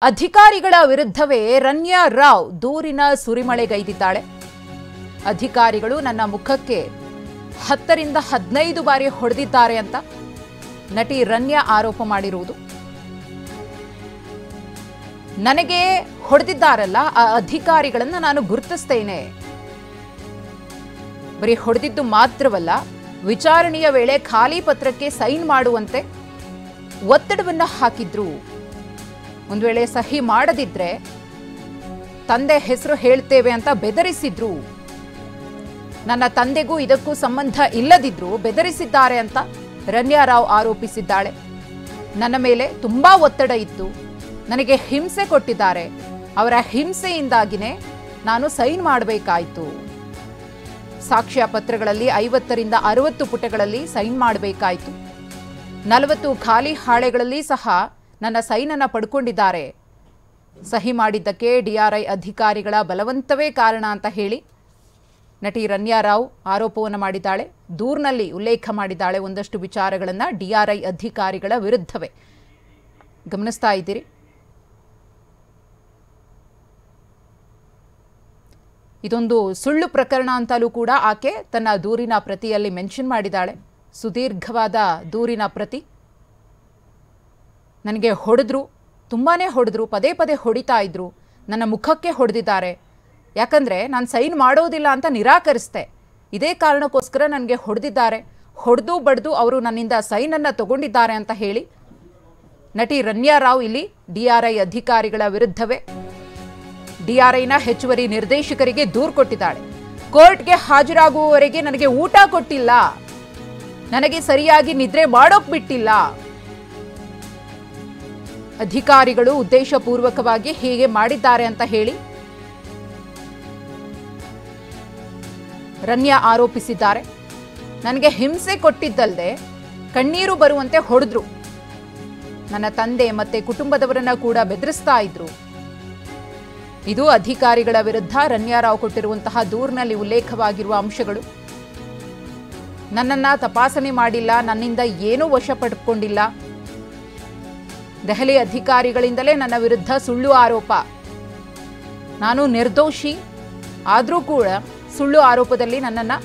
ಅಧಿಕಾರಿಗಳ ವಿರುದ್ಧವೇ ರನ್ಯಾ ರಾವ್ ದೂರಿನ ಸುರಿಮಳೆಗೈದಿದ್ದಾಳೆ. ಅಧಿಕಾರಿಗಳು ನನ್ನ ಮುಖಕ್ಕೆ 10 ರಿಂದ 15 ಬಾರಿ ಹೊಡೆದಿದ್ದಾರೆ ಅಂತ ನಟಿ ರನ್ಯಾ ಆರೋಪ ಮಾಡಿರುವುದು. ನನಗೆ ಹೊಡೆದಿದ್ದಾರಲ್ಲ ಆ ಅಧಿಕಾರಿಗಳನ್ನು ನಾನು ಗುರುತಿಸ್ತೇನೆ. ಬರೀ ಹೊಡೆದಿದ್ದು ಮಾತ್ರವಲ್ಲ, ವಿಚಾರಣೆಯ ವೇಳೆ ಖಾಲಿ ಪತ್ರಕ್ಕೆ ಸೈನ್ ಮಾಡುವಂತೆ ಒತ್ತಡವನ್ನ ಹಾಕಿದ್ರು. ಒಂದು ವೇಳೆ ಸಹಿ ಮಾಡದಿದ್ರೆ ತಂದೆ ಹೆಸರು ಹೇಳ್ತೇವೆ ಅಂತ ಬೆದರಿಸಿದ್ರು. ನನ್ನ ತಂದೆಗೂ ಇದಕ್ಕೂ ಸಂಬಂಧ ಇಲ್ಲದಿದ್ರು ಬೆದರಿಸಿದ್ದಾರೆ ಅಂತ ರನ್ಯಾ ರಾವ್ ಆರೋಪಿಸಿದ್ದಾಳೆ. ನನ್ನ ಮೇಲೆ ತುಂಬಾ ಒತ್ತಡ ಇತ್ತು, ನನಗೆ ಹಿಂಸೆ ಕೊಟ್ಟಿದ್ದಾರೆ, ಅವರ ಹಿಂಸೆಯಿಂದಾಗಿನೇ ನಾನು ಸೈನ್ ಮಾಡಬೇಕಾಯಿತು. ಸಾಕ್ಷ್ಯ ಪತ್ರಗಳಲ್ಲಿ 50 ರಿಂದ 60 ಪುಟಗಳಲ್ಲಿ ಸೈನ್ ಮಾಡಬೇಕಾಯಿತು. 40 ಖಾಲಿ ಹಾಳೆಗಳಲ್ಲಿ ಸಹ ನನ್ನ ಸೈನನ್ನ ಪಡ್ಕೊಂಡಿದ್ದಾರೆ. ಸಹಿ ಮಾಡಿದ್ದಕ್ಕೆ ಡಿಆರ್ಐ ಅಧಿಕಾರಿಗಳ ಬಲವಂತವೇ ಕಾರಣ ಅಂತ ಹೇಳಿ ನಟಿ ರನ್ಯಾ ರಾವ್ ಆರೋಪವನ್ನು ಮಾಡಿದ್ದಾಳೆ. ದೂರಿನಲ್ಲಿ ಉಲ್ಲೇಖ ಮಾಡಿದ್ದಾಳೆ ಒಂದಷ್ಟು ವಿಚಾರಗಳನ್ನು ಡಿಆರ್ಐ ಅಧಿಕಾರಿಗಳ ವಿರುದ್ಧವೇ. ಗಮನಿಸ್ತಾ ಇದ್ದೀರಿ. ಇದೊಂದು ಸುಳ್ಳು ಪ್ರಕರಣ ಅಂತಲೂ ಕೂಡ ಆಕೆ ತನ್ನ ದೂರಿನ ಪ್ರತಿಯಲ್ಲಿ ಮೆನ್ಷನ್ ಮಾಡಿದ್ದಾಳೆ. ಸುದೀರ್ಘವಾದ ದೂರಿನ ಪ್ರತಿ. ನನಗೆ ಹೊಡೆದ್ರು, ತುಂಬಾನೇ ಹೊಡೆದ್ರು, ಪದೇ ಪದೇ ಹೊಡಿತಾ ಇದ್ರು, ನನ್ನ ಮುಖಕ್ಕೆ ಹೊಡೆದಿದ್ದಾರೆ. ಯಾಕಂದರೆ ನಾನು ಸೈನ್ ಮಾಡೋದಿಲ್ಲ ಅಂತ ನಿರಾಕರಿಸ್ತೆ, ಇದೇ ಕಾರಣಕ್ಕೋಸ್ಕರ ನನಗೆ ಹೊಡೆದಿದ್ದಾರೆ, ಹೊಡೆದು ಬಡ್ದು ಅವರು ನನ್ನಿಂದ ಸೈನನ್ನು ತಗೊಂಡಿದ್ದಾರೆ ಅಂತ ಹೇಳಿ ನಟಿ ರನ್ಯಾ ರಾವ್ ಇಲ್ಲಿ ಡಿಆರ್ಐ ಅಧಿಕಾರಿಗಳ ವಿರುದ್ಧವೇ ಡಿಆರ್ಐನ ಹೆಚ್ಚುವರಿ ನಿರ್ದೇಶಕರಿಗೆ ದೂರು ಕೊಟ್ಟಿದ್ದಾಳೆ. ಕೋರ್ಟ್ಗೆ ಹಾಜರಾಗುವವರೆಗೆ ನನಗೆ ಊಟ ಕೊಟ್ಟಿಲ್ಲ, ನನಗೆ ಸರಿಯಾಗಿ ನಿದ್ರೆ ಮಾಡೋಕ್ ಬಿಟ್ಟಿಲ್ಲ, ಅಧಿಕಾರಿಗಳು ಉದ್ದೇಶಪೂರ್ವಕವಾಗಿ ಹೀಗೆ ಮಾಡಿದ್ದಾರೆ ಅಂತ ಹೇಳಿ ರನ್ಯಾ ಆರೋಪಿಸಿದ್ದಾರೆ. ನನಗೆ ಹಿಂಸೆ ಕೊಟ್ಟಿದ್ದಲ್ಲದೆ ಕಣ್ಣೀರು ಬರುವಂತೆ ಹೊಡೆದ್ರು, ನನ್ನ ತಂದೆ ಮತ್ತೆ ಕುಟುಂಬದವರನ್ನ ಕೂಡ ಬೆದರಿಸ್ತಾ ಇದ್ರು. ಇದು ಅಧಿಕಾರಿಗಳ ವಿರುದ್ಧ ರನ್ಯಾ ರಾವ್ ಕೊಟ್ಟಿರುವಂತಹ ದೂರಿನಲ್ಲಿ ಉಲ್ಲೇಖವಾಗಿರುವ ಅಂಶಗಳು. ನನ್ನನ್ನ ತಪಾಸಣೆ ಮಾಡಿಲ್ಲ, ನನ್ನಿಂದ ಏನೂ ವಶಪಡಿಸಿಕೊಂಡಿಲ್ಲ, ದೆಹಲಿ ಅಧಿಕಾರಿಗಳಿಂದಲೇ ನನ್ನ ವಿರುದ್ಧ ಸುಳ್ಳು ಆರೋಪ, ನಾನು ನಿರ್ದೋಷಿ ಆದರೂ ಕೂಡ ಸುಳ್ಳು ಆರೋಪದಲ್ಲಿ ನನ್ನನ್ನು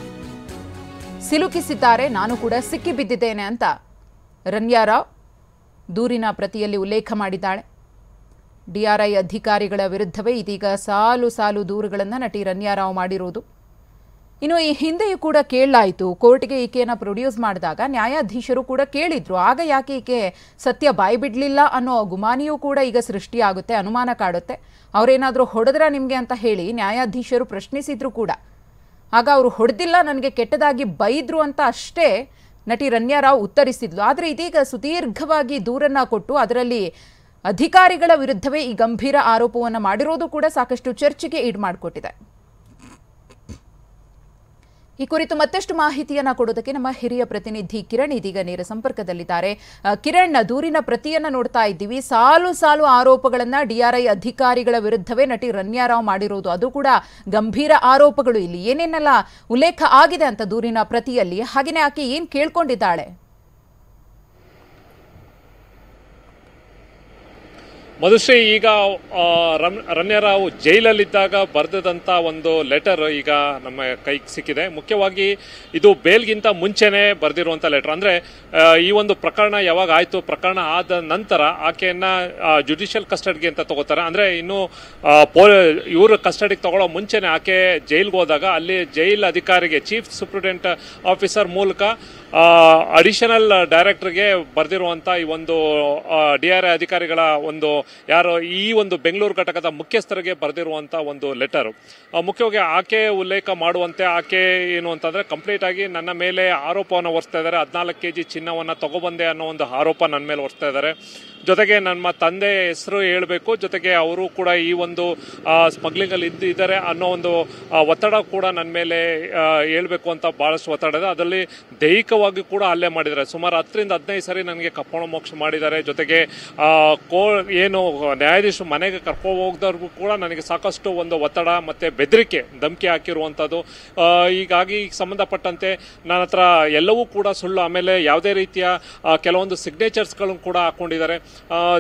ಸಿಲುಕಿಸಿದ್ದಾರೆ, ನಾನು ಕೂಡ ಸಿಕ್ಕಿಬಿದ್ದಿದ್ದೇನೆ ಅಂತ ರನ್ಯಾ ರಾವ್ ದೂರಿನ ಪ್ರತಿಯಲ್ಲಿ ಉಲ್ಲೇಖ ಮಾಡಿದ್ದಾಳೆ. ಡಿಆರ್ಐ ಅಧಿಕಾರಿಗಳ ವಿರುದ್ಧವೇ ಇದೀಗ ಸಾಲು ಸಾಲು ದೂರುಗಳನ್ನು ನಟಿ ರನ್ಯಾ ರಾವ್ ಮಾಡಿರುವುದು. ಇನ್ನು ಈ ಹಿಂದೆಯೂ ಕೂಡ ಕೇಳಲಾಯಿತು, ಕೋರ್ಟ್ಗೆ ಈಕೆಯನ್ನು ಪ್ರೊಡ್ಯೂಸ್ ಮಾಡಿದಾಗ ನ್ಯಾಯಾಧೀಶರು ಕೂಡ ಕೇಳಿದ್ರು, ಆಗ ಯಾಕೆ ಈಕೆ ಸತ್ಯ ಬಾಯ್ಬಿಡ್ಲಿಲ್ಲ ಅನ್ನೋ ಗುಮಾನಿಯೂ ಕೂಡ ಈಗ ಸೃಷ್ಟಿಯಾಗುತ್ತೆ, ಅನುಮಾನ ಕಾಡುತ್ತೆ. ಅವರೇನಾದರೂ ಹೊಡೆದ್ರ ನಿಮಗೆ ಅಂತ ಹೇಳಿ ನ್ಯಾಯಾಧೀಶರು ಪ್ರಶ್ನಿಸಿದ್ರು ಕೂಡ. ಆಗ ಅವರು ಹೊಡೆದಿಲ್ಲ, ನನಗೆ ಕೆಟ್ಟದಾಗಿ ಬೈದ್ರು ಅಂತ ಅಷ್ಟೇ ನಟಿ ರನ್ಯಾ ರಾವ್ ಉತ್ತರಿಸಿದ್ಲು. ಆದರೆ ಇದೀಗ ಸುದೀರ್ಘವಾಗಿ ದೂರನ್ನ ಕೊಟ್ಟು ಅದರಲ್ಲಿ ಅಧಿಕಾರಿಗಳ ವಿರುದ್ಧವೇ ಈ ಗಂಭೀರ ಆರೋಪವನ್ನು ಮಾಡಿರೋದು ಕೂಡ ಸಾಕಷ್ಟು ಚರ್ಚೆಗೆ ಈಡು ಮಾಡಿಕೊಟ್ಟಿದೆ. ಈ ಕುರಿತು ಮತ್ತಷ್ಟು ಮಾಹಿತಿಯನ್ನ ಕೊಡೋದಕ್ಕೆ ನಮ್ಮ ಹಿರಿಯ ಪ್ರತಿನಿಧಿ ಕಿರಣ್ ಇದೀಗ ನೇರ ಸಂಪರ್ಕದಲ್ಲಿದ್ದಾರೆ. ಕಿರಣ್, ದೂರಿನ ಪ್ರತಿಯನ್ನ ನೋಡ್ತಾ ಇದ್ದೀವಿ. ಸಾಲು ಸಾಲು ಆರೋಪಗಳನ್ನ ಡಿಆರ್ಐ ಅಧಿಕಾರಿಗಳ ವಿರುದ್ಧವೇ ನಟಿ ರನ್ಯಾ ರಾವ್ ಮಾಡಿರೋದು, ಅದು ಕೂಡ ಗಂಭೀರ ಆರೋಪಗಳು. ಇಲ್ಲಿ ಏನೇನೆಲ್ಲ ಉಲ್ಲೇಖ ಆಗಿದೆ ಅಂತ ದೂರಿನ ಪ್ರತಿಯಲ್ಲಿ, ಹಾಗೆಯೇ ಆಕೆ ಏನ್ ಕೇಳ್ಕೊಂಡಿದ್ದಾಳೆ? ಮಧುಶ್ರೀ, ಈಗ ರನ್ಯಾ ರಾವ್ ಜೈಲಲ್ಲಿದ್ದಾಗ ಬರೆದಂಥ ಒಂದು ಲೆಟರ್ ಈಗ ನಮ್ಮ ಕೈಗೆ ಸಿಕ್ಕಿದೆ. ಮುಖ್ಯವಾಗಿ ಇದು ಬೇಲ್ಗಿಂತ ಮುಂಚೆನೇ ಬರೆದಿರುವಂಥ ಲೆಟರ್. ಅಂದರೆ ಈ ಒಂದು ಪ್ರಕರಣ ಯಾವಾಗ ಆಯಿತು, ಪ್ರಕರಣ ಆದ ನಂತರ ಆಕೆಯನ್ನ ಜುಡಿಷಿಯಲ್ ಕಸ್ಟಡಿಗೆ ಅಂತ ತಗೋತಾರೆ. ಅಂದರೆ ಇನ್ನು ಇವರು ಕಸ್ಟಡಿಗೆ ತಗೊಳ್ಳೋ ಮುಂಚೆನೆ ಆಕೆ ಜೈಲ್ಗೆ ಹೋದಾಗ ಅಲ್ಲಿ ಜೈಲ್ ಅಧಿಕಾರಿಗೆ, ಚೀಫ್ ಸೂಪ್ರಿಟೆಂಡೆಂಟ್ ಆಫೀಸರ್ ಮೂಲಕ ಅಡಿಷನಲ್ ಡೈರೆಕ್ಟರ್ಗೆ ಬರೆದಿರುವಂಥ ಈ ಒಂದು ಡಿಆರ್ಐ ಅಧಿಕಾರಿಗಳ ಒಂದು ಯಾರು ಈ ಒಂದು ಬೆಂಗಳೂರು ಘಟಕದ ಮುಖ್ಯಸ್ಥರಿಗೆ ಬರೆದಿರುವಂಥ ಒಂದು ಲೆಟರ್. ಮುಖ್ಯವಾಗಿ ಆಕೆ ಉಲ್ಲೇಖ ಮಾಡುವಂತೆ ಆಕೆ ಏನು ಅಂತಂದರೆ, ಕಂಪ್ಲೀಟ್ ಆಗಿ ನನ್ನ ಮೇಲೆ ಆರೋಪವನ್ನು ಹೊರಿಸ್ತಾ ಇದ್ದಾರೆ, 14 kg ಚಿನ್ನವನ್ನು ತಗೊಬಂದೆ ಅನ್ನೋ ಒಂದು ಆರೋಪ ನನ್ನ ಮೇಲೆ ಹೊರಿಸ್ತಾ ಇದ್ದಾರೆ. ಜೊತೆಗೆ ನಮ್ಮ ತಂದೆ ಹೆಸರು ಹೇಳಬೇಕು, ಜೊತೆಗೆ ಅವರು ಕೂಡ ಈ ಒಂದು ಸ್ಮಗ್ಲಿಂಗಲ್ಲಿ ಇದ್ದಾರೆ ಅನ್ನೋ ಒಂದು ಒತ್ತಡ ಕೂಡ ನನ್ನ ಮೇಲೆ ಹೇಳಬೇಕು ಅಂತ ಭಾಳಷ್ಟು ಒತ್ತಡ ಇದೆ. ಅದರಲ್ಲಿ ದೈಹಿಕವಾಗಿ ಕೂಡ ಹಲ್ಲೆ ಮಾಡಿದ್ದಾರೆ. ಸುಮಾರು 10 ರಿಂದ 15 ಸರಿ ನನಗೆ ಕಪ್ಪಣ ಮೋಕ್ಷ ಮಾಡಿದ್ದಾರೆ. ಜೊತೆಗೆ ಏನು ಏನು ನ್ಯಾಯಾಧೀಶರು ಮನೆಗೆ ಕರ್ಕೊಂಡು ಹೋಗ್ದವ್ರಿಗೂ ಕೂಡ ನನಗೆ ಸಾಕಷ್ಟು ಒಂದು ಒತ್ತಡ ಮತ್ತು ಬೆದರಿಕೆ ಧಮಕಿ ಹಾಕಿರುವಂಥದ್ದು. ಹೀಗಾಗಿ ಸಂಬಂಧಪಟ್ಟಂತೆ ನನ್ನ ಹತ್ರ ಎಲ್ಲವೂ ಕೂಡ ಸುಳ್ಳು, ಆಮೇಲೆ ಯಾವುದೇ ರೀತಿಯ ಕೆಲವೊಂದು ಸಿಗ್ನೇಚರ್ಸ್ಗಳನ್ನು ಕೂಡ ಹಾಕ್ಕೊಂಡಿದ್ದಾರೆ.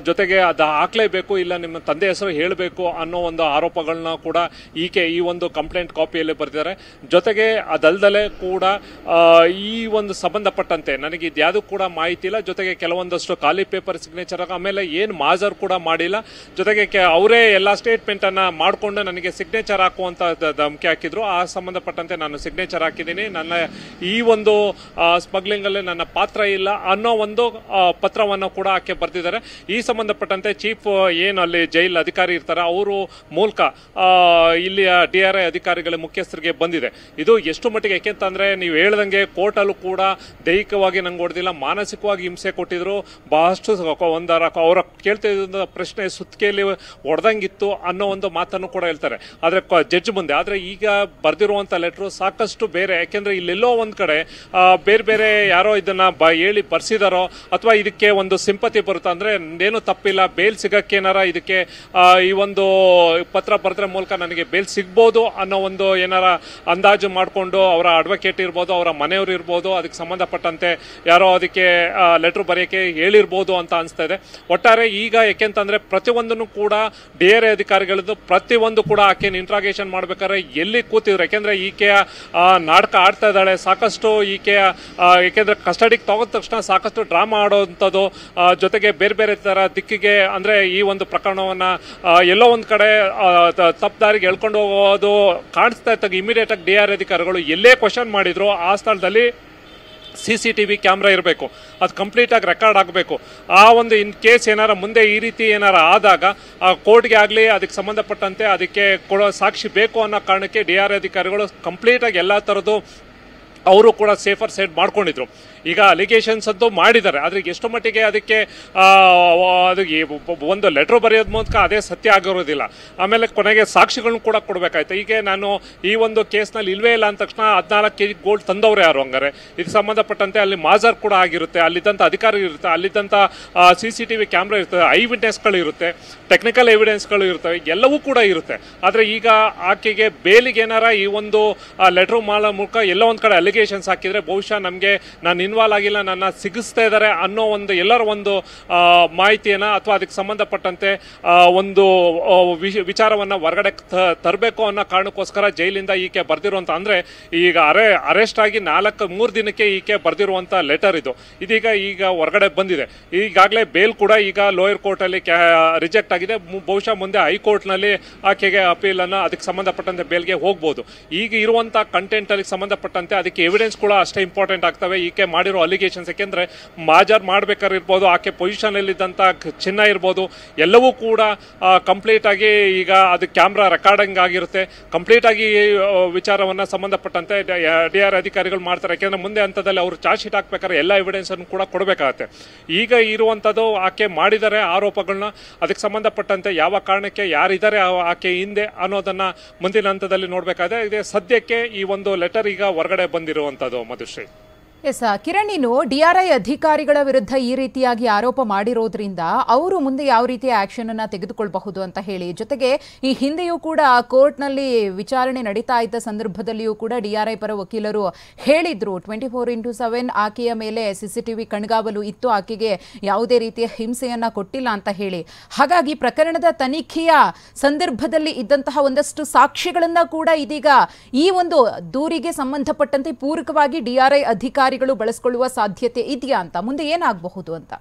ಜೊತೆಗೆ ಅದು ಹಾಕಲೇಬೇಕು, ಇಲ್ಲ ನಿಮ್ಮ ತಂದೆ ಹೆಸರು ಹೇಳಬೇಕು ಅನ್ನೋ ಒಂದು ಆರೋಪಗಳನ್ನ ಕೂಡ ಈ ಒಂದು ಕಂಪ್ಲೇಂಟ್ ಕಾಪಿಯಲ್ಲಿ ಬರೆದಿದ್ದಾರೆ. ಜೊತೆಗೆ ಅದಲ್ದಲೇ ಕೂಡ ಈ ಒಂದು ಸಂಬಂಧಪಟ್ಟಂತೆ ನನಗೆ ಇದ್ಯಾವುದು ಕೂಡ ಮಾಹಿತಿ ಇಲ್ಲ. ಜೊತೆಗೆ ಕೆಲವೊಂದಷ್ಟು ಖಾಲಿ ಪೇಪರ್ ಸಿಗ್ನೇಚರ್, ಆಮೇಲೆ ಏನು ಮಾಜರ್ ಕೂಡ ಮಾಡಿಲ್ಲ. ಜೊತೆಗೆ ಅವರೇ ಎಲ್ಲ ಸ್ಟೇಟ್ಮೆಂಟ್ ಅನ್ನ ಮಾಡಿಕೊಂಡು ನನಗೆ ಸಿಗ್ನೇಚರ್ ಹಾಕುವಂತ ಧಮಕಿ ಹಾಕಿದ್ರು. ಆ ಸಂಬಂಧಪಟ್ಟಂತೆ ನಾನು ಸಿಗ್ನೇಚರ್ ಹಾಕಿದ್ದೀನಿ. ನನ್ನ ಈ ಒಂದು ಸ್ಮಗ್ಲಿಂಗ್ ಅಲ್ಲಿ ನನ್ನ ಪಾತ್ರ ಇಲ್ಲ ಅನ್ನೋ ಒಂದು ಪತ್ರವನ್ನು ಕೂಡ ಆಕೆ ಬರೆದಿದ್ದಾರೆ. ಈ ಸಂಬಂಧಪಟ್ಟಂತೆ ಚೀಫ್ ಏನು ಅಲ್ಲಿ ಜೈಲ್ ಅಧಿಕಾರಿ ಇರ್ತಾರೆ ಅವರು ಮೂಲಕ ಇಲ್ಲಿಯ DRI ಅಧಿಕಾರಿಗಳ ಮುಖ್ಯಸ್ಥರಿಗೆ ಬಂದಿದೆ. ಇದು ಎಷ್ಟು ಮಟ್ಟಿಗೆ, ಯಾಕೆಂತಂದ್ರೆ ನೀವು ಹೇಳ್ದಂಗೆ ಕೋರ್ಟಲ್ಲೂ ಕೂಡ ದೈಹಿಕವಾಗಿ ನಂಗೆ ಹೊಡೆದಿಲ್ಲ, ಮಾನಸಿಕವಾಗಿ ಹಿಂಸೆ ಕೊಟ್ಟಿದ್ರು. ಬಹಳಷ್ಟು ಅವರ ಕೇಳ್ತಿದ್ದ ಪ್ರಶ್ನೆ ಸುತ್ತಿಗೆಯಲ್ಲಿ ಹೊಡೆದಂಗಿತ್ತು ಅನ್ನೋ ಒಂದು ಮಾತನ್ನು ಕೂಡ ಹೇಳ್ತಾರೆ ಆದ್ರೆ ಜಡ್ಜ್ ಮುಂದೆ. ಆದ್ರೆ ಈಗ ಬರ್ದಿರುವಂತ ಲೆಟರ್ ಸಾಕಷ್ಟು ಬೇರೆ, ಯಾಕೆಂದ್ರೆ ಇಲ್ಲೆಲ್ಲೋ ಒಂದ್ ಕಡೆ ಬೇರೆ ಬೇರೆ ಯಾರೋ ಇದನ್ನ ಹೇಳಿ ಬರ್ಸಿದಾರೋ ಅಥವಾ ಇದಕ್ಕೆ ಒಂದು ಸಿಂಪತಿ ಬರುತ್ತೆ, ಅಂದ್ರೆ ಏನು ತಪ್ಪಿಲ್ಲ, ಬೇಲ್ ಸಿಗಕ್ಕೇನಾರ ಇದಕ್ಕೆ ಈ ಒಂದು ಪತ್ರ ಬರೆದ್ರ ಮೂಲಕ ನನಗೆ ಬೇಲ್ ಸಿಗ್ಬೋದು ಅನ್ನೋ ಒಂದು ಏನಾರ ಅಂದಾಜು ಮಾಡಿಕೊಂಡು ಅವರ ಅಡ್ವೊಕೇಟ್ ಇರ್ಬೋದು, ಅವರ ಮನೆಯವರು ಇರ್ಬೋದು, ಅದಕ್ಕೆ ಸಂಬಂಧಪಟ್ಟಂತೆ ಯಾರೋ ಅದಕ್ಕೆ ಲೆಟರ್ ಬರೆಯಕ್ಕೆ ಹೇಳಿರ್ಬೋದು ಅಂತ ಅನಿಸ್ತಾ ಇದೆ. ಒಟ್ಟಾರೆ ಈಗ ಯಾಕೆಂತಂದ್ರೆ ಪ್ರತಿಯೊಂದನ್ನು ಕೂಡ DRI ಅಧಿಕಾರಿಗಳದ್ದು ಪ್ರತಿಯೊಂದು ಕೂಡ ಆಕೆಯನ್ನು ಇಂಟ್ರಾಗೇಷನ್ ಮಾಡ್ಬೇಕಾದ್ರೆ ಎಲ್ಲಿ ಕೂತಿದ್ರು, ಯಾಕೆಂದ್ರೆ ಈಕೆಯ ನಾಟಕ ಆಡ್ತಾ ಇದ್ದಾಳೆ ಸಾಕಷ್ಟು. ಈಕೆಯ ಯಾಕೆಂದ್ರೆ ಕಸ್ಟಡಿಗೆ ತಗೋದ ತಕ್ಷಣ ಸಾಕಷ್ಟು ಡ್ರಾಮಾ ಆಡೋವಂಥದ್ದು, ಜೊತೆಗೆ ಬೇರೆ ಬೇರೆ ತರ ದಿಕ್ಕಿಗೆ ಅಂದ್ರೆ ಈ ಒಂದು ಪ್ರಕರಣವನ್ನ ಎಲ್ಲೋ ಒಂದ್ ಕಡೆ ತಪ್ಪು ದಾರಿಗೆ ಎಳ್ಕೊಂಡು ಹೋಗೋದು ಕಾಣಿಸ್ತಾ ಇದ್ದಾಗ ಇಮಿಡಿಯೇಟ್ ಆಗಿ DRI ಅಧಿಕಾರಿಗಳು ಎಲ್ಲೇ ಕ್ವಶನ್ ಮಾಡಿದ್ರು ಆ ಸ್ಥಳದಲ್ಲಿ CCTV ಕ್ಯಾಮ್ರಾ ಇರಬೇಕು, ಅದು ಕಂಪ್ಲೀಟ್ ಆಗಿ ರೆಕಾರ್ಡ್ ಆಗಬೇಕು. ಆ ಒಂದು ಇನ್ ಕೇಸ್ ಏನಾರ ಮುಂದೆ ಈ ರೀತಿ ಏನಾರ ಆದಾಗ ಆ ಕೋರ್ಟ್ಗೆ ಆಗಲಿ ಅದಕ್ಕೆ ಸಂಬಂಧಪಟ್ಟಂತೆ ಅದಕ್ಕೆ ಕೊಡೋ ಸಾಕ್ಷಿ ಬೇಕು ಅನ್ನೋ ಕಾರಣಕ್ಕೆ DRI ಅಧಿಕಾರಿಗಳು ಕಂಪ್ಲೀಟ್ ಆಗಿ ಎಲ್ಲ ಥರದ್ದು ಅವರು ಕೂಡ ಸೇಫರ್ ಸೈಡ್ ಮಾಡ್ಕೊಂಡಿದ್ರು. ಈಗ ಅಲಿಗೇಷನ್ಸ್ ಅಂತೂ ಮಾಡಿದ್ದಾರೆ, ಆದ್ರೆ ಎಷ್ಟು ಮಟ್ಟಿಗೆ ಅದಕ್ಕೆ ಒಂದು ಲೆಟರ್ ಬರೆಯೋದ್ ಮೂಲಕ ಅದೇ ಸತ್ಯ ಆಗಿರೋದಿಲ್ಲ. ಆಮೇಲೆ ಕೊನೆಗೆ ಸಾಕ್ಷಿಗಳನ್ನ ಕೂಡ ಕೊಡಬೇಕಾಯ್ತು. ಈಗ ನಾನು ಈ ಒಂದು ಕೇಸ್ನಲ್ಲಿ ಇಲ್ವೇ ಇಲ್ಲ ಅಂದ ತಕ್ಷಣ 14 kg ಗೋಲ್ಡ್ ತಂದವ್ರು ಯಾರು? ಹಂಗಾರೆ ಇದಕ್ಕೆ ಸಂಬಂಧಪಟ್ಟಂತೆ ಅಲ್ಲಿ ಮಾಜರ್ ಕೂಡ ಆಗಿರುತ್ತೆ, ಅಲ್ಲಿದ್ದಂಥ ಅಧಿಕಾರಿ ಇರುತ್ತೆ, ಅಲ್ಲಿದ್ದಂಥ CCTV ಕ್ಯಾಮ್ರಾ ಇರ್ತದೆ, ಐ ವಿಟ್ನೆಸ್ಗಳು ಇರುತ್ತೆ, ಟೆಕ್ನಿಕಲ್ ಎವಿಡೆನ್ಸ್ಗಳು ಇರ್ತವೆ, ಎಲ್ಲವೂ ಕೂಡ ಇರುತ್ತೆ. ಆದ್ರೆ ಈಗ ಆಕೆಗೆ ಬೇಲಿಗೆ ಏನಾರ ಈ ಒಂದು ಲೆಟರ್ ಮಾಡೋ ಮೂಲಕ ಎಲ್ಲೋ ಒಂದ್ ಕಡೆ ಅಲಿಗೇಷನ್ಸ್ ಹಾಕಿದ್ರೆ ಬಹುಶಃ ನಮಗೆ ನಾನು ಇನ್ವಾಲ್ವ್ ಆಗಿಲ್ಲ, ನನ್ನ ಸಿಗಿಸ್ತಾ ಇದ್ದಾರೆ ಅನ್ನೋ ಒಂದು ಎಲ್ಲರ ಒಂದು ಮಾಹಿತಿಯನ್ನ ಅಥವಾ ಅದಕ್ಕೆ ಸಂಬಂಧಪಟ್ಟಂತೆ ಒಂದು ವಿಚಾರವನ್ನ ಹೊರಗಡೆ ತರಬೇಕು ಅನ್ನೋ ಕಾರಣಕ್ಕೋಸ್ಕರ ಜೈಲಿಂದ ಈಕೆ ಬರ್ದಿರುವಂತ, ಅಂದ್ರೆ ಈಗ ಅರೆಸ್ಟ್ ಆಗಿ 3 ದಿನಕ್ಕೆ ಈಕೆ ಬರ್ದಿರುವಂತ ಲೆಟರ್ ಇದು. ಇದೀಗ ಹೊರಗಡೆ ಬಂದಿದೆ. ಈಗಾಗಲೇ ಬೇಲ್ ಕೂಡ ಈಗ ಲೋಯರ್ ಕೋರ್ಟ್ ಅಲ್ಲಿ ರಿಜೆಕ್ಟ್ ಆಗಿದೆ. ಬಹುಶಃ ಮುಂದೆ ಹೈಕೋರ್ಟ್ ನಲ್ಲಿ ಆಕೆಗೆ ಅಪೀಲ್ ಅನ್ನ ಅದಕ್ಕೆ ಸಂಬಂಧಪಟ್ಟಂತೆ ಬೇಲ್ಗೆ ಹೋಗ್ಬೋದು. ಈಗ ಇರುವಂತ ಕಂಟೆಂಟ್ ಅಲ್ಲಿ ಸಂಬಂಧಪಟ್ಟಂತೆ ಅದಕ್ಕೆ ಎವಿಡೆನ್ಸ್ ಕೂಡ ಅಷ್ಟೇ ಇಂಪಾರ್ಟೆಂಟ್ ಆಗ್ತವೆ. ಈಕೆ ಮಾಡಿರೋ ಅಲಿಗೇಷನ್ಸ್, ಯಾಕೆಂದ್ರೆ ಮಾಜರ್ ಮಾಡ್ಬೇಕಾದ್ರೆ ಇರ್ಬೋದು, ಆಕೆ ಪೊಸಿಷನ್ ಅಲ್ಲಿದ್ದಂತ ಚಿನ್ನ ಇರ್ಬೋದು, ಎಲ್ಲವೂ ಕೂಡ ಕಂಪ್ಲೀಟ್ ಆಗಿ ಈಗ ಅದು ಕ್ಯಾಮ್ರಾ ರೆಕಾರ್ಡಿಂಗ್ ಆಗಿರುತ್ತೆ. ಕಂಪ್ಲೀಟ್ ಆಗಿ ವಿಚಾರವನ್ನ ಸಂಬಂಧಪಟ್ಟಂತೆ DRI ಅಧಿಕಾರಿಗಳು ಮಾಡ್ತಾರೆ. ಯಾಕೆಂದ್ರೆ ಮುಂದೆ ಹಂತದಲ್ಲಿ ಅವರು ಚಾರ್ಜ್ ಶೀಟ್ ಹಾಕ್ಬೇಕಾದ್ರೆ ಎಲ್ಲ ಎವಿಡೆನ್ಸ್ ಅನ್ನು ಕೂಡ ಕೊಡಬೇಕಾಗತ್ತೆ. ಈಗ ಇರುವಂತದ್ದು ಆಕೆ ಮಾಡಿದರೆ ಆರೋಪಗಳನ್ನ, ಅದಕ್ಕೆ ಸಂಬಂಧಪಟ್ಟಂತೆ ಯಾವ ಕಾರಣಕ್ಕೆ ಯಾರಿದ್ದಾರೆ ಆಕೆ ಹಿಂದೆ ಅನ್ನೋದನ್ನ ಮುಂದಿನ ಹಂತದಲ್ಲಿ ನೋಡ್ಬೇಕಾದ್ರೆ ಇದೆ. ಸದ್ಯಕ್ಕೆ ಈ ಒಂದು ಲೆಟರ್ ಈಗ ಹೊರಗಡೆ ಬಂದಿರುವಂತದ್ದು. ಮಧುಶ್ರೀ, ಎಸ್ ಕಿರಣ್, ನೀನು DRI ಅಧಿಕಾರಿಗಳ ವಿರುದ್ಧ ಈ ರೀತಿಯಾಗಿ ಆರೋಪ ಮಾಡಿರೋದ್ರಿಂದ ಅವರು ಮುಂದೆ ಯಾವ ರೀತಿಯ ಆಕ್ಷನ್ ಅನ್ನ ತೆಗೆದುಕೊಳ್ಳಬಹುದು ಅಂತ ಹೇಳಿ, ಜೊತೆಗೆ ಈ ಹಿಂದೆಯೂ ಕೂಡ ಕೋರ್ಟ್ನಲ್ಲಿ ವಿಚಾರಣೆ ನಡೀತಾ ಇದ್ದ ಸಂದರ್ಭದಲ್ಲಿಯೂ ಕೂಡ DRI ಪರ ವಕೀಲರು ಹೇಳಿದ್ರು 24/7 ಆಕೆಯ ಮೇಲೆ CCTV ಕಣ್ಗಾವಲು ಇತ್ತು, ಆಕೆಗೆ ಯಾವುದೇ ರೀತಿಯ ಹಿಂಸೆಯನ್ನ ಕೊಟ್ಟಿಲ್ಲ ಅಂತ ಹೇಳಿ. ಹಾಗಾಗಿ ಪ್ರಕರಣದ ತನಿಖೆಯ ಸಂದರ್ಭದಲ್ಲಿ ಇದ್ದಂತಹ ಒಂದಷ್ಟು ಸಾಕ್ಷ್ಯಗಳನ್ನ ಕೂಡ ಇದೀಗ ಈ ಒಂದು ದೂರಿಗೆ ಸಂಬಂಧಪಟ್ಟಂತೆ ಪೂರಕವಾಗಿ DRI ಅಧಿಕಾರಿಗಳು ಬಳಸಿಕೊಳ್ಳುವ ಸಾಧ್ಯತೆ ಇದೆಯಾ ಅಂತ, ಮುಂದೆ ಏನಾಗಬಹುದು ಅಂತ?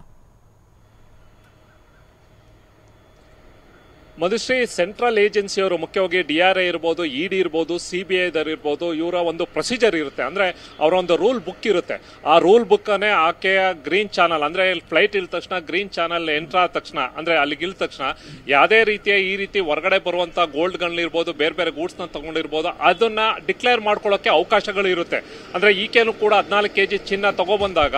ಮಧುಶ್ರೀ, ಸೆಂಟ್ರಲ್ ಏಜೆನ್ಸಿಯವರು ಮುಖ್ಯವಾಗಿ DRI ಇರ್ಬೋದು, ED ಇರ್ಬೋದು, CBI ಇರ್ಬೋದು, ಇವರ ಒಂದು ಪ್ರೊಸೀಜರ್ ಇರುತ್ತೆ. ಅಂದ್ರೆ ಅವರ ಒಂದು ರೂಲ್ ಬುಕ್ ಇರುತ್ತೆ. ಆ ರೂಲ್ ಬುಕ್ ಅನ್ನೇ ಆಕೆಯ ಗ್ರೀನ್ ಚಾನಲ್, ಅಂದ್ರೆ ಫ್ಲೈಟ್ ಇಳಿದ ತಕ್ಷಣ ಗ್ರೀನ್ ಚಾನಲ್ ಎಂಟರ್ ಆದ ತಕ್ಷಣ, ಅಂದ್ರೆ ಅಲ್ಲಿಗೆ ಇಳಿದ ತಕ್ಷಣ ಯಾವುದೇ ರೀತಿಯ ಈ ರೀತಿ ಹೊರಗಡೆ ಬರುವಂತ ಗೋಲ್ಡ್ಗಳಿರ್ಬೋದು, ಬೇರೆ ಬೇರೆ ಗೂಡ್ಸ್ ನ ತಗೊಂಡಿರ್ಬೋದು, ಅದನ್ನ ಡಿಕ್ಲೇರ್ ಮಾಡ್ಕೊಳ್ಳೋಕೆ ಅವಕಾಶಗಳು ಇರುತ್ತೆ. ಅಂದ್ರೆ ಈಕೆನು ಕೂಡ 14 kg ಚಿನ್ನ ತಗೊಬಂದಾಗ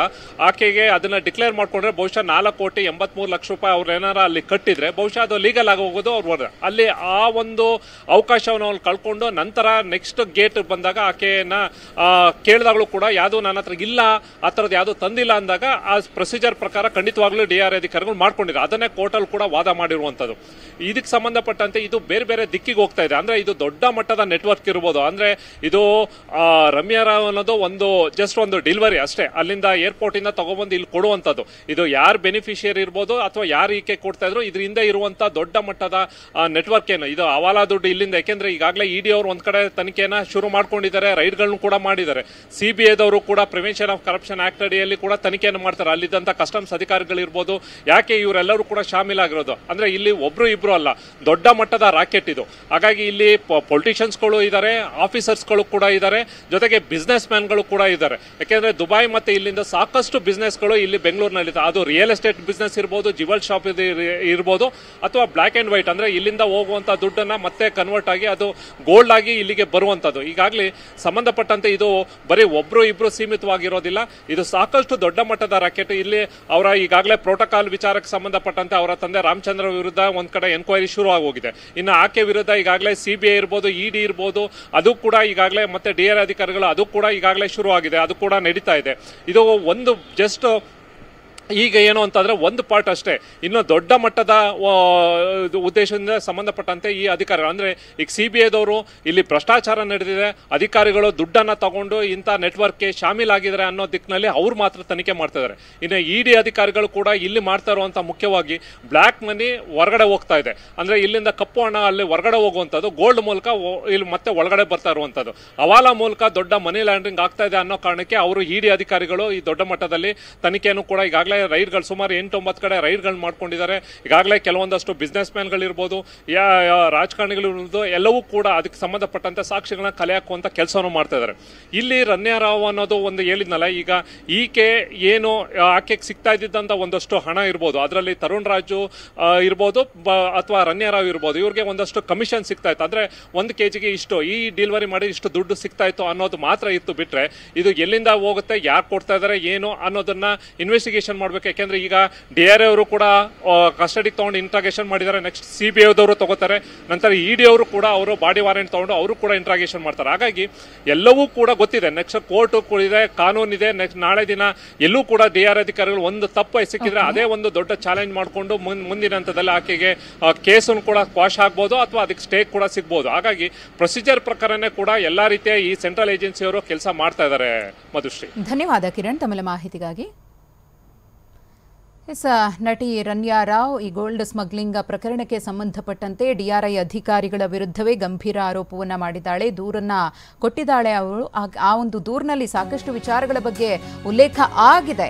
ಆಕೆಗೆ ಅದನ್ನ ಡಿಕ್ಲೇರ್ ಮಾಡ್ಕೊಂಡ್ರೆ ಬಹುಶಃ 4,83,00,000 ರೂಪಾಯಿ ಅವ್ರು ಏನಾರ ಅಲ್ಲಿ ಕಟ್ಟಿದ್ರೆ ಬಹುಶಃ ಅದು ಲೀಗಲ್ ಆಗಿ ಹೋಗೋದು ಅನ್ನೋದು ಅವ್ರು ಅಲ್ಲಿ ಆ ಒಂದು ಅವಕಾಶವನ್ನು ಅವ್ರು ಕಳ್ಕೊಂಡು ನಂತರ ನೆಕ್ಸ್ಟ್ ಗೇಟ್ ಬಂದಾಗ ಆಕೆಯನ್ನ ಕೇಳಿದಾಗಲೂ ಕೂಡ ಯಾವುದು ನನ್ನ ಹತ್ರ ಇಲ್ಲ, ಆ ಥರದ್ದು ಯಾವುದು ತಂದಿಲ್ಲ ಅಂದಾಗ ಆ ಪ್ರೊಸೀಜರ್ ಪ್ರಕಾರ ಖಂಡಿತವಾಗ್ಲೂ DRI ಅಧಿಕಾರಿಗಳು ಮಾಡ್ಕೊಂಡಿದ್ದಾರೆ. ಅದನ್ನೇ ಕೋರ್ಟಲ್ಲಿ ಕೂಡ ವಾದ ಮಾಡಿರುವಂಥದ್ದು. ಇದಕ್ಕೆ ಸಂಬಂಧಪಟ್ಟಂತೆ ಇದು ಬೇರೆ ಬೇರೆ ದಿಕ್ಕಿಗೆ ಹೋಗ್ತಾ ಇದೆ. ಅಂದ್ರೆ ಇದು ದೊಡ್ಡ ಮಟ್ಟದ ನೆಟ್ವರ್ಕ್ ಇರ್ಬೋದು. ಅಂದ್ರೆ ಇದು ರಮ್ಯಾ ರಾವ್ ಅನ್ನೋದು ಜಸ್ಟ್ ಒಂದು ಡೆಲಿವರಿ ಅಷ್ಟೇ, ಅಲ್ಲಿಂದ ಏರ್ಪೋರ್ಟ್ ಇಂದ ತಗೊಬಂದು ಇಲ್ಲಿ ಕೊಡುವಂಥದ್ದು. ಇದು ಯಾರು ಬೆನಿಫಿಷಿಯರಿ ಇರ್ಬೋದು ಅಥವಾ ಯಾರು ಈಕೆ ಕೊಡ್ತಾ ಇದ್ರು, ಇದರಿಂದ ಇರುವಂತ ದೊಡ್ಡ ಮಟ್ಟದ ನೆಟ್ವರ್ಕ್ ಏನು ಇದು ಹವಾಲಾ ದುಡ್ಡು ಇಲ್ಲಿಂದ. ಯಾಕೆಂದ್ರೆ ಈಗಾಗಲೇ ಇಡಿ ಅವರು ಒಂದ್ ಕಡೆ ತನಿಖೆಯನ್ನ ಶುರು ಮಾಡ್ಕೊಂಡಿದ್ದಾರೆ, ರೈಡ್ಗಳನ್ನು ಕೂಡ ಮಾಡಿದ್ದಾರೆ. CBIದವರು ಕೂಡ ಪ್ರಿವೆನ್ಷನ್ ಆಫ್ ಕರಪ್ಷನ್ ಆಕ್ಟ್ ಅಡಿಯಲ್ಲಿ ಕೂಡ ತನಿಖೆಯನ್ನು ಮಾಡ್ತಾರೆ. ಅಲ್ಲಿದ್ದಂತ ಕಸ್ಟಮ್ಸ್ ಅಧಿಕಾರಿಗಳಿರ್ಬೋದು. ಯಾಕೆ ಇವರೆಲ್ಲರೂ ಕೂಡ ಶಾಮೀಲಾಗಿರೋದು ಅಂದ್ರೆ ಇಲ್ಲಿ ಒಬ್ರು ಇಬ್ರು ಅಲ್ಲ, ದೊಡ್ಡ ಮಟ್ಟದ ರಾಕೆಟ್ ಇದು. ಹಾಗಾಗಿ ಇಲ್ಲಿ ಪೊಲಿಟಿಷಿಯನ್ಸ್ಗಳು ಇದ್ದಾರೆ, ಆಫೀಸರ್ಸ್ಗಳು ಕೂಡ ಇದ್ದಾರೆ, ಜೊತೆಗೆ ಬಿಸ್ನೆಸ್ ಮ್ಯಾನ್ಗಳು ಕೂಡ ಇದ್ದಾರೆ. ಯಾಕೆಂದ್ರೆ ದುಬೈ ಮತ್ತೆ ಇಲ್ಲಿಂದ ಸಾಕಷ್ಟು ಬಿಸ್ನೆಸ್ಗಳು ಇಲ್ಲಿ ಬೆಂಗಳೂರಿನಲ್ಲಿ, ಅದು ರಿಯಲ್ ಎಸ್ಟೇಟ್ ಬಿಸ್ನೆಸ್ ಇರ್ಬೋದು, ಜಿವೆಲ್ ಶಾಪ್ ಇರ್ಬೋದು, ಅಥವಾ ಬ್ಲಾಕ್ ಅಂಡ್ ವೈಟ್ ಅಂದ್ರೆ ಇಲ್ಲಿಂದ ಹೋಗುವಂತ ದುಡ್ಡನ್ನ ಮತ್ತೆ ಕನ್ವರ್ಟ್ ಆಗಿ ಅದು ಗೋಲ್ಡ್ ಆಗಿ ಇಲ್ಲಿಗೆ ಬರುವಂತದ್ದು. ಈಗಾಗಲೇ ಸಂಬಂಧಪಟ್ಟಂತೆ ಇದು ಬರೀ ಒಬ್ರು ಇಬ್ರು ಸೀಮಿತವಾಗಿರೋದಿಲ್ಲ, ಇದು ಸಾಕಷ್ಟು ದೊಡ್ಡ ಮಟ್ಟದ ರಾಕೆಟ್. ಇಲ್ಲಿ ಅವರ ಈಗಾಗಲೇ ಪ್ರೋಟೋಕಾಲ್ ವಿಚಾರಕ್ಕೆ ಸಂಬಂಧಪಟ್ಟಂತೆ ಅವರ ತಂದೆ ರಾಮಚಂದ್ರ ವಿರುದ್ಧ ಒಂದ್ ಕಡೆ ಎನ್ಕ್ವೈರಿ ಶುರು ಆಗೋಗಿದೆ. ಇನ್ನು ಆಕೆ ವಿರುದ್ಧ ಈಗಾಗಲೇ CBI ಇರ್ಬೋದು, ED ಇರ್ಬೋದು, ಅದು ಕೂಡ ಈಗಾಗಲೇ ಮತ್ತೆ DRI ಅಧಿಕಾರಿಗಳು ಅದು ಕೂಡ ಈಗಾಗಲೇ ಶುರು ಆಗಿದೆ, ಅದು ಕೂಡ ನಡೀತಾ ಇದೆ. ಇದು ಒಂದು ಜಸ್ಟ್ ಈಗ ಏನು ಅಂತಂದ್ರೆ ಒಂದು ಪಾರ್ಟ್ ಅಷ್ಟೇ. ಇನ್ನು ದೊಡ್ಡ ಮಟ್ಟದ ಉದ್ದೇಶದಿಂದ ಸಂಬಂಧಪಟ್ಟಂತೆ ಈ ಅಧಿಕಾರಿಗಳು ಅಂದ್ರೆ ಈಗ CBIದವರು ಇಲ್ಲಿ ಭ್ರಷ್ಟಾಚಾರ ನಡೆದಿದೆ, ಅಧಿಕಾರಿಗಳು ದುಡ್ಡನ್ನ ತಗೊಂಡು ಇಂಥ ನೆಟ್ವರ್ಕ್ಗೆ ಶಾಮೀಲಾಗಿದ್ದಾರೆ ಅನ್ನೋ ದಿಕ್ಕಿನಲ್ಲಿ ಅವ್ರು ಮಾತ್ರ ತನಿಖೆ ಮಾಡ್ತಾ ಇದ್ದಾರೆ. ಇನ್ನು ED ಅಧಿಕಾರಿಗಳು ಕೂಡ ಇಲ್ಲಿ ಮಾಡ್ತಾ ಇರುವಂತ ಮುಖ್ಯವಾಗಿ ಬ್ಲಾಕ್ ಮನಿ ಹೊರಗಡೆ ಹೋಗ್ತಾ ಇದೆ. ಅಂದ್ರೆ ಇಲ್ಲಿಂದ ಕಪ್ಪು ಹಣ ಅಲ್ಲಿ ಹೊರಗಡೆ ಹೋಗುವಂಥದ್ದು, ಗೋಲ್ಡ್ ಮೂಲಕ ಇಲ್ಲಿ ಮತ್ತೆ ಒಳಗಡೆ ಬರ್ತಾ ಇರುವಂತದ್ದು, ಹವಾಲಾ ಮೂಲಕ ದೊಡ್ಡ ಮನಿ ಲ್ಯಾಂಡ್ರಿಂಗ್ ಆಗ್ತಾ ಇದೆ ಅನ್ನೋ ಕಾರಣಕ್ಕೆ ಅವರು ED ಅಧಿಕಾರಿಗಳು ಈ ದೊಡ್ಡ ಮಟ್ಟದಲ್ಲಿ ತನಿಖೆಯನ್ನು ಕೂಡ ಈಗಾಗಲೇ ರೈಡ್ಗಳು ಸುಮಾರು 8-9 ಕಡೆ ರೈಡ್ಗಳು ಮಾಡ್ಕೊಂಡಿದ್ದಾರೆ. ಈಗಾಗಲೇ ಕೆಲವೊಂದಷ್ಟು ಬಿಸ್ನೆಸ್ ಮ್ಯಾನ್ಗಳಿರ್ಬೋದು, ರಾಜಕಾರಣಿಗಳಿರ್ಬೋದು, ಎಲ್ಲವೂ ಕೂಡ ಅದಕ್ಕೆ ಸಂಬಂಧಪಟ್ಟಂತೆ ಸಾಕ್ಷಿಗಳನ್ನ ಕಲೆ ಹಾಕುವಂತ ಕೆಲಸವನ್ನು ಮಾಡ್ತಾ ಇದ್ದಾರೆ. ಇಲ್ಲಿ ರಮ್ಯಾ ರಾವ್ ಅನ್ನೋದು ಒಂದು ಹೇಳಿದ್ನಲ್ಲ, ಈಗ ಈಕೆ ಏನು ಆಕೆಗೆ ಸಿಗ್ತಾ ಇದ್ದಂತ ಒಂದಷ್ಟು ಹಣ ಇರ್ಬೋದು, ಅದರಲ್ಲಿ ತರುಣ್ ರಾಜು ಇರ್ಬೋದು ಅಥವಾ ರಮ್ಯಾ ರಾವ್ ಇರ್ಬೋದು, ಇವ್ರಿಗೆ ಒಂದಷ್ಟು ಕಮಿಷನ್ ಸಿಗ್ತಾ ಇತ್ತು. ಅಂದ್ರೆ 1 kgಗೆ ಇಷ್ಟು, ಈ ಡೆಲಿವರಿ ಮಾಡಿ ಇಷ್ಟು ದುಡ್ಡು ಸಿಗ್ತಾ ಇತ್ತು ಅನ್ನೋದು ಮಾತ್ರ ಇತ್ತು. ಬಿಟ್ರೆ ಇದು ಎಲ್ಲಿಂದ ಹೋಗುತ್ತೆ, ಯಾರು ಕೊಡ್ತಾ ಇದಾರೆ ಏನು ಅನ್ನೋದನ್ನ ಇನ್ವೆಸ್ಟಿಗೇಷನ್ ಮಾಡ್ಬೇಕು. ಯಾಕೆಂದ್ರೆ ಈಗ DRI ಅವರು ಕೂಡ ಕಸ್ಟಡಿಗೆ ತಗೊಂಡು ಇಂಟ್ರಾಗೇಷನ್ ಮಾಡಿದ್ದಾರೆ, ನೆಕ್ಸ್ಟ್ CBIದವರು ತಗೋತಾರೆ, ನಂತರ ED ಅವರು ಕೂಡ ಅವರು ಬಾಡಿ ವಾರೆಂಟ್ ತಗೊಂಡು ಅವರು ಕೂಡ ಇಂಟ್ರಾಗೇಷನ್ ಮಾಡ್ತಾರೆ. ಹಾಗಾಗಿ ಎಲ್ಲವೂ ಕೂಡ ಗೊತ್ತಿದೆ, ನೆಕ್ಸ್ಟ್ ಕೋರ್ಟ್ ಇದೆ, ಕಾನೂನಿದೆ. ನೆಕ್ಸ್ಟ್ ನಾಳೆ ದಿನ ಎಲ್ಲೂ ಕೂಡ DRI ಅಧಿಕಾರಿಗಳು ಒಂದು ತಪ್ಪು ಸಿಕ್ಕಿದ್ರೆ ಅದೇ ಒಂದು ದೊಡ್ಡ ಚಾಲೆಂಜ್ ಮಾಡಿಕೊಂಡು ಮುಂದಿನ ಹಂತದಲ್ಲಿ ಆಕೆಗೆ ಕೇಸನ್ನು ಕೂಡ ಕ್ವಾಶ್ ಆಗ್ಬೋದು ಅಥವಾ ಅದಕ್ಕೆ ಸ್ಟೇ ಕೂಡ ಸಿಗ್ಬೋದು. ಹಾಗಾಗಿ ಪ್ರೊಸೀಜರ್ ಪ್ರಕಾರನೇ ಕೂಡ ಎಲ್ಲಾ ರೀತಿಯ ಈ ಸೆಂಟ್ರಲ್ ಏಜೆನ್ಸಿಯವರು ಕೆಲಸ ಮಾಡ್ತಾ ಇದ್ದಾರೆ. ಮಧುಶ್ರೀ, ಧನ್ಯವಾದ ಕಿರಣ್ ತಮ್ಮ ಮಾಹಿತಿಗಾಗಿ. ನಟಿ ರಮ್ಯಾ ರಾವ್ ಈ ಗೋಲ್ಡ್ ಸ್ಮಗ್ಲಿಂಗ್ ಪ್ರಕರಣಕ್ಕೆ ಸಂಬಂಧಪಟ್ಟಂತೆ DRI ಅಧಿಕಾರಿಗಳ ವಿರುದ್ಧವೇ ಗಂಭೀರ ಆರೋಪವನ್ನ ಮಾಡಿದ್ದಾಳೆ, ದೂರನ್ನ ಕೊಟ್ಟಿದ್ದಾಳೆ. ಅವಳು ಆ ಒಂದು ದೂರಿನಲ್ಲಿ ಸಾಕಷ್ಟು ವಿಚಾರಗಳ ಬಗ್ಗೆ ಉಲ್ಲೇಖ ಆಗಿದೆ.